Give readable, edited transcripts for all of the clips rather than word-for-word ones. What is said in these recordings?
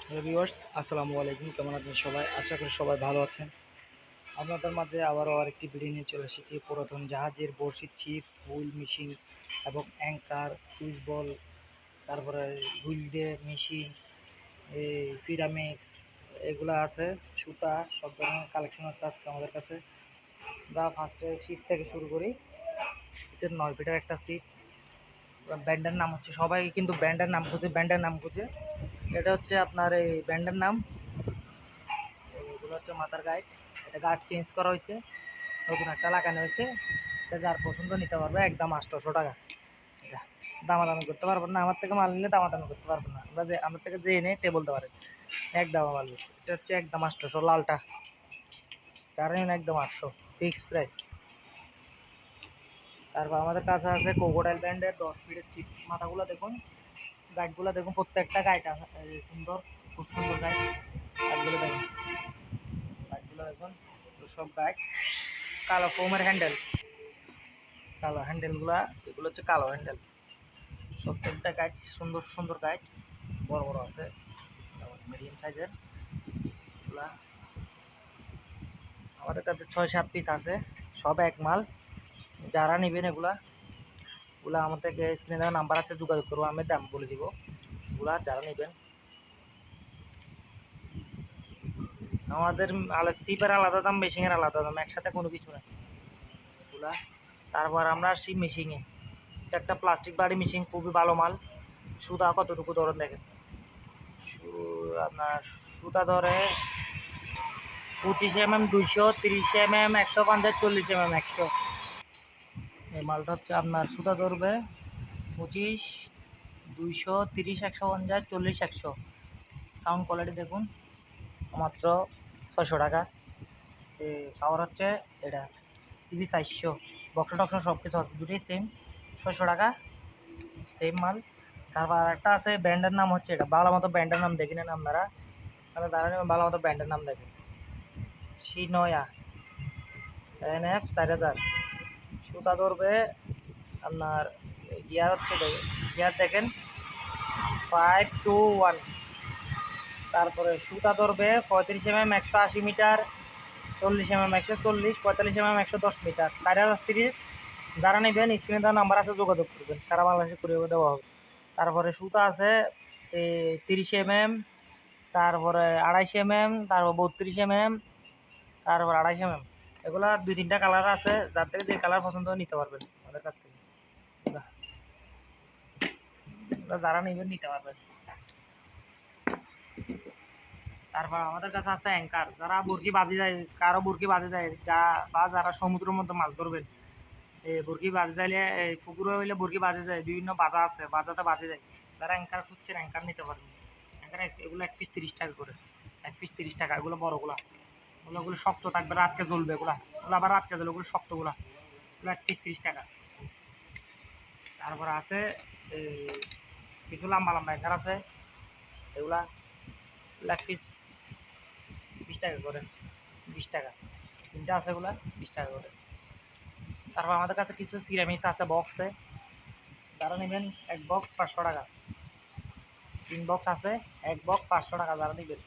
Hello viewers, আসসালামু আলাইকুম। কেমন আছেন সবাই? আশা করি সবাই ভালো আছেন। আপনাদের মাঝে আবারও আরেকটি ভিডিও নিয়ে চলে এসেছি। পুরাতন জাহাজের বড়শির ছিপ, হুইল মেশিন এবং অ্যাঙ্কার, সুইচ বল, তারপরে হুইল দিয়ে মেশিন, এই সিরামিক্স এগুলো আছে, সুতা, সব ধরনের কালেকশন আছে আজকে আমাদের কাছে। আমরা ফার্স্টে ছিপ থেকে শুরু করি। হচ্ছে 9 ফিটের একটা ছিপ। ব্যান্ডের নাম হচ্ছে, সবাই কিন্তু ব্যান্ডের নাম খুঁজে। এটা হচ্ছে আপনার এই ব্যান্ডের নাম। এগুলো হচ্ছে মাথার গাইড। এটা গাছ চেঞ্জ করা হয়েছে, নতুন একটা লাগানো হয়েছে। এটা যার পছন্দ নিতে পারবে, একদম 800 টাকা। এটা দামাদামি করতে পারবেন না, আমার থেকে মাল নিলে দামাদামি করতে পারবেন না। আমরা যে আমার থেকে যে নেই তে বলতে পারেন একদম মাল নিচ্ছে। এটা হচ্ছে একদম 800, লালটা কারণ একদম 800 ফিক্সড প্রাইস। তারপর আমাদের কাছে আছে কোকোডাইল ব্র্যান্ডের 10 ফিটের চিপ। মাথাগুলো দেখুন, গাইডগুলো দেখুন, প্রত্যেকটা গাইড সুন্দর, খুব সুন্দর গাইড। গাইডগুলো দেখুন, গাইডগুলো দেখুন, সব গাইড কালো ফোমের হ্যান্ডেল, কালো হ্যান্ডেলগুলা, এগুলো হচ্ছে কালো হ্যান্ডেল। প্রত্যেকটা গাইড সুন্দর সুন্দর গাইড, বড় বড় আছে, মিডিয়াম সাইজের এগুলা। আমাদের কাছে 6-7 পিস আছে, সব এক মাল। যারা নেবেন এগুলা ওগুলা আমার থেকে স্ক্রিনে দেওয়া নাম্বার আছে, যোগাযোগ করবো, আমি দাম বলে দিব। এগুলা যারা নেবেন, আমাদের সিপের আলাদা দাম, মেশিনের আলাদা দাম, একসাথে কোনো কিছু নেই এগুলা। তারপর আমরা আসি মেশিনে। একটা প্লাস্টিক বাড়ি মেশিন, খুবই ভালো মাল। সুতা কতটুকু ধরেন দেখেন, আপনার সুতা ধরে 25 mm 200, 30 mm 150, 40 mm 100। এই মালটা হচ্ছে আপনার সুতা ধরবে 25, 200, 30, 150, 40, 100। সাউন্ড কোয়ালিটি দেখুন, মাত্র 600 টাকা। পাওয়ার হচ্ছে এটা সিবি 400, বক্স টক্স সব কিছু আছে, দুটোই সেম, 600 টাকা, সেম মাল। তারপর একটা আছে ব্র্যান্ডের নাম হচ্ছে, এটা ভালো মতো ব্র্যান্ডের নাম দেখে নেন আপনারা, তাহলে জানেন ভালো মতো ব্র্যান্ডের নাম দেখেন। শিনয়া NF 4000। সুতা ধরবে আপনার, গিয়ার হচ্ছে গিয়ার দেখেন 521। তারপরে সুতা ধরবে 35 mm 180 metre, 40 mm 140, 45 mm 110 metre, 4030। যারা নেবেন স্ক্রিনে দেওয়া নাম্বার আছে, যোগাযোগ করবেন, সারা বাংলাদেশে কুরিয়ার দেওয়া হবে। তারপরে সুতা আছে 30 mm, তারপরে 250 mm, তারপর 32 mm, তারপর 250 mm। এগুলা 2-3টা কালার আছে, যার থেকে যে কালার পছন্দ নিতে পারবেন আমাদের কাছ থেকে। যারা নেবেন নিতে পারবেন। তারপর আমাদের কাছে আছে অ্যাঙ্কার। যারা বরকি বাজে যায়, কারো বরকি বাজে যায়, বা যারা সমুদ্রের মধ্যে মাছ ধরবেন, এই বরকি বাজে যাইলে, এই পুকুরে হইলে বরকি বাজে যায়, বিভিন্ন বাজা আছে, বাজাতে বাজে যায়। যারা অ্যাঙ্কার খুঁজছেন অ্যাঙ্কার নিতে পারবেন। অ্যাঙ্কার এগুলো 1 পিস 30 টাকা করে, 1 পিস 30 টাকা। এগুলো বড়গুলা, ওগুলো শক্ত থাকবে, রাতকে জ্বলবে। ওগুলো আবার রাতকে জ্বলবে, ওগুলো শক্তগুলা, ওগুলো 1 পিস 30 টাকা। তারপর আছে কিছু লম্বা লম্বা অ্যাঙ্কার আছে, এগুলা 1 পিস 20 টাকা করে, 20 টাকা। তিনটা আছে, এগুলা 20 টাকা করে। তারপর আমাদের কাছে কিছু সিরামিক্স আছে বক্সে, যারা নেবেন 1 বক্স 500 টাকা। 3 বক্স আছে, 1 বক্স 500 টাকা যারা নেবেন।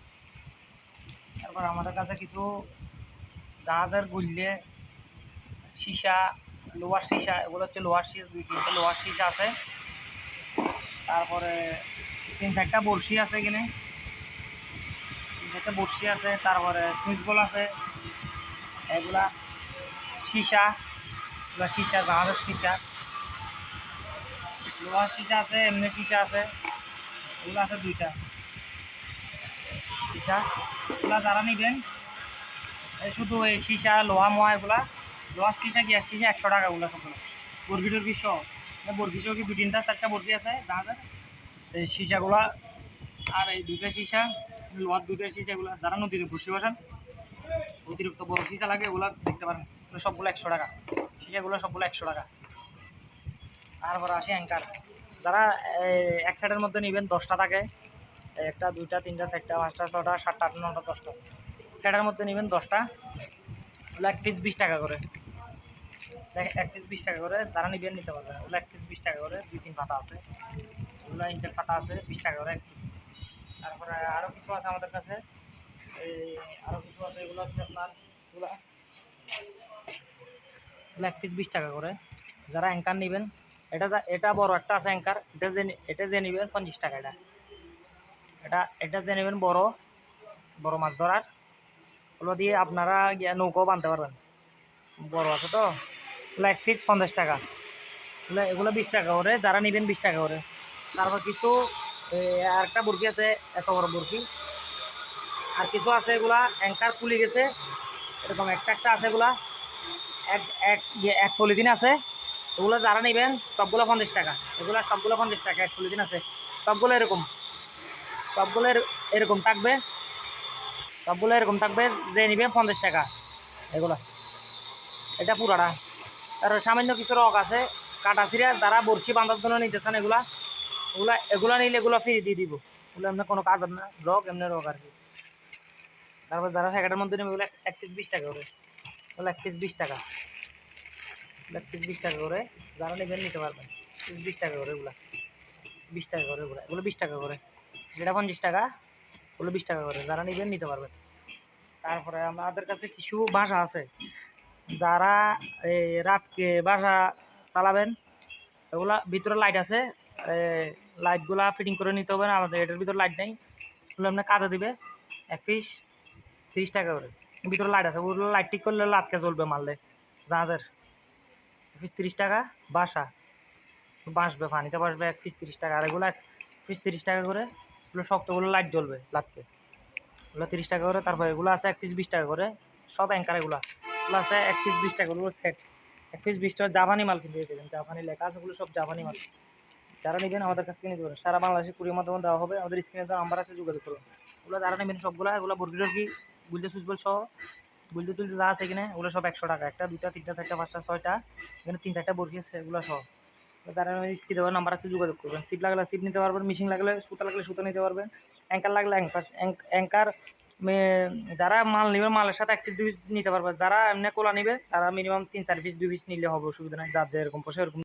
তারপর আমাদের কাছে কিছু জাহাজের গুল্লে, সীসা, লোহার সীসা, এগুলো হচ্ছে লোহার সীসা, 2-3টা লোহার সীসা আছে। তারপরে 3-4টা বড়শি আছে, এখানে 3-4টা বড়শি আছে। তারপরে সুইচ বল আছে, এগুলা সীসা, এগুলো সীসা, জাহাজের সীসা। লোহার সীসা আছে, এমনি সীসা আছে, এগুলো আছে 2টা সীসা। এগুলা যারা নেবেন, শুধু এই সীসা, লোহা মোয়া, এগুলা লোহার সীসা, গিয়ার সীসা 100 টাকা। এগুলো সবগুলো বরফি টরফি সহ, বরফি সহ কি 2-3টা-4টা বরফি আছে জাহাজের, এই সীসাগুলা। আর এই 2টা সীসা, লোহার 2টা সীসা, এগুলো যারা নদীতে বসে বসেন, অতিরিক্ত বড় সীসা লাগে, এগুলো দেখতে পারেন, সবগুলো 100 টাকা। সীসাগুলো সবগুলো 100 টাকা। তারপর আসি অ্যাঙ্কার। যারা এক সাইডের মধ্যে নেবেন, 10টা থাকে, 1টা 2টা 3টা 4টা 5টা 6টা 7টা 8টা 9টা 10টা সেটার মধ্যে নেবেন 10টা, 1 পিস 20 টাকা করে। 1 পিস 20 টাকা করে, যারা নেবেন নিতে পারবেন। ওগুলো 1 পিস 20 টাকা করে, 2-3 পাতা আছে, ওগুলো ইন্টেল পাতা আছে, 20 টাকা করে 1 পিস। তারপরে আরও কিছু আছে আমাদের কাছে, এই আরও কিছু আছে, এগুলো হচ্ছে আপনার এগুলা এক পিস 20 টাকা করে। যারা অ্যাঙ্কার নেবেন, এটা বড় একটা আছে অ্যাঙ্কার, এটা যে নেবেন 50 টাকা। এটা যে নেবেন বড় বড় মাছ ধরার, ওগুলো দিয়ে আপনারা গিয়ে নৌকাও বানতে পারবেন। বড় আছে তো, এগুলো এক পিস 50 টাকা। এগুলো 20 টাকা করে, যারা নেবেন 20 টাকা করে। তারপর কিছু আর একটা বরফি আছে, এত বড় বরফি। আর কিছু আছে এগুলা অ্যাঙ্কার খুলে গেছে, এরকম একটা একটা আছে, এগুলা এক এক এক পলিথিন আছে। এগুলো যারা নেবেন সবগুলো 50 টাকা, এগুলো সবগুলো 50 টাকা, এক পলিথিন আছে। সবগুলো এরকম, সবগুলো এরকম থাকবে, সবগুলো এরকম থাকবে। যে নেবে 50 টাকা এগুলো। এটা পুরাটা। আর সামান্য কিছু রক আছে কাটা ছিঁড়া, যারা বড়শি বাঁধার জন্য নিতেছেন এগুলা নিলে এগুলো ফ্রি দিয়ে দিব। এগুলো এমনি কোনো কাজ না, রক এমনি রক আর কি। তারপর যারা প্যাকেটের মধ্যে নেবে ওগুলো এক পিস 20 টাকা করে, ওগুলো এক পিস 20 টাকা, এক পিস 20 টাকা করে। যারা নেবেন নিতে পারবেন, 20 টাকা করে এগুলো, 20 টাকা করে এগুলো, এগুলো 20 টাকা করে। যেটা 50 টাকা, ওগুলো 20 টাকা করে। যারা নেবেন নিতে পারবেন। তারপরে আমাদের কাছে কিছু বাসা আছে, যারা এই রাতকে বাসা চালাবেন, এগুলা ভিতরে লাইট আছে, লাইটগুলা ফিটিং করে নিতে হবে না। আমাদের এটার ভিতরে লাইট নেই, ওগুলো আপনার কাজে দিবে। এক পিস 30 টাকা করে। ভিতরে লাইট আছে, ওগুলো লাইট ঠিক করলে লাটকে চলবে মারলে জাহাজের। এক পিস 30 টাকা বাসা, বাসবে পানিতে বাসবে, এক পিস 30 টাকা। আর এগুলো এক পিস 30 টাকা করে। এগুলো শক্তগুলো লাইট জ্বলবে লাটকে, এগুলো 30 টাকা করে। তারপর এগুলো আছে এক পিস 20 টাকা করে, সব অ্যাঙ্কার এগুলো আছে এক পিস 20 টাকা করে সেট। এক পিস 20 টাকা জাপানি মাল কিনতে দেবেন, জাপানি লেখা আছে, ওগুলো সব জাপানি মাল। যারা নেবেন আমাদের কাছ থেকে নিতে পারেন, সারা বাংলাদেশে কুরিয়ার মাধ্যমে দেওয়া হবে। আমাদের স্ক্রিনে দেওয়া নাম্বার আছে, যোগাযোগ করুন। ওগুলো যারা নেবেন সবগুলো, এগুলো বরফি টরফি বুলতে সুইচবল সহ, বুলতে তুলতে যা আছে এখানে, ওগুলো সব 100 টাকা। একটা, দুইটা, তিনটা, চারটা, পাঁচটা, ছয়টা, এখানে 3-4টা বরফি আছে, এগুলো সহ। যারা স্ক্রিনে দেওয়ার নাম্বার আছে, যোগাযোগ করবেন। সিপ লাগলে সিপ নিতে পারবেন, মেশিন লাগলে সুতা লাগলে সুতা নিতে পারবেন, অ্যাঙ্কার লাগলে অ্যাঙ্কার। যারা মাল নেবে মালের সাথে এক পিস 2 পিস নিতে পারবে। যারা এমনি কোলা নেবে তারা মিনিমাম 3-4 পিস 2 পিস নিলে হবে, অসুবিধা নেই। যার যেরকম পয়সা এরকম